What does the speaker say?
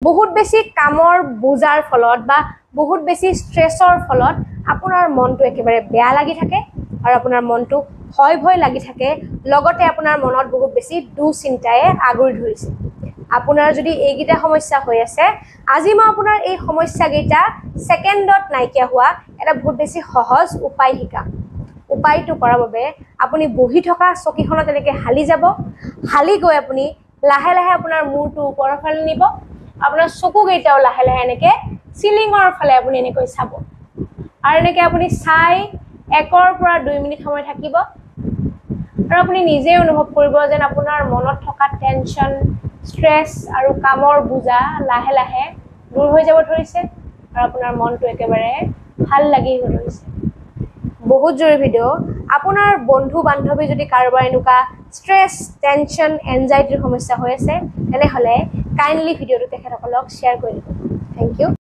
বহুত বেছি কামৰ বুজাৰ ফলত বা বহুত বেছি ষ্ট্ৰেছৰ ফলত আপোনাৰ মনটো একেবাৰে বেয়া লাগি থাকে আৰু আপোনাৰ মনটো ভয় ভয় লাগি থাকে লগতে আপোনাৰ মনত বহুত বেছি দুশ্চিন্তায়ে আগুৰি ধৰিছে আপোনাৰ যদি এইগিটা সমস্যা হৈ আছে আজি মই আপোনাৰ এই সমস্যা গিটা সেকেন্ডত নাইকিয়া হোৱা এটা বহুত বেছি সহজ উপায় শিকাম উপায়টো কৰাৰ বাবে আপুনি বহি থকা চকীখনত এনেকৈ হালি যাব হালি গৈ আপুনি লাহে লাহে আপোনাৰ মূৰটো ওপৰৰ ফালে নিব আপোনাৰ চকু গেইটাও লাহে লাহে এনেকৈ সিলিঙৰ ফালে আপুনি এনেকৈ চাব আৰু এনেকৈ আপুনি চাই 1 পৰা 2 মিনিট সময় থাকিব আৰু আপুনি নিজে অনুভৱ কৰিব যেন আপোনাৰ মনত থকা টেনচন ষ্ট্ৰেছ আৰু কামৰ বুজা লাহে লাহে দূৰ হৈ যাব ধৰিছে আৰু আপোনাৰ মনটো একেবাৰে ভাল লাগি ধৰিছে বহুত জৰুৰী ভিডিও আপোনাৰ বন্ধু বান্ধৱী যদি কাৰোবাৰ এনেকুৱা ষ্ট্ৰেছ টেনচন এনজাইটিৰ সমস্যা হৈ আছে তেনেহলে কাইন্ডলি ভিডিওটো তেখেতসকলক শ্বেয়াৰ কৰি দিব থ্যাংক ইউ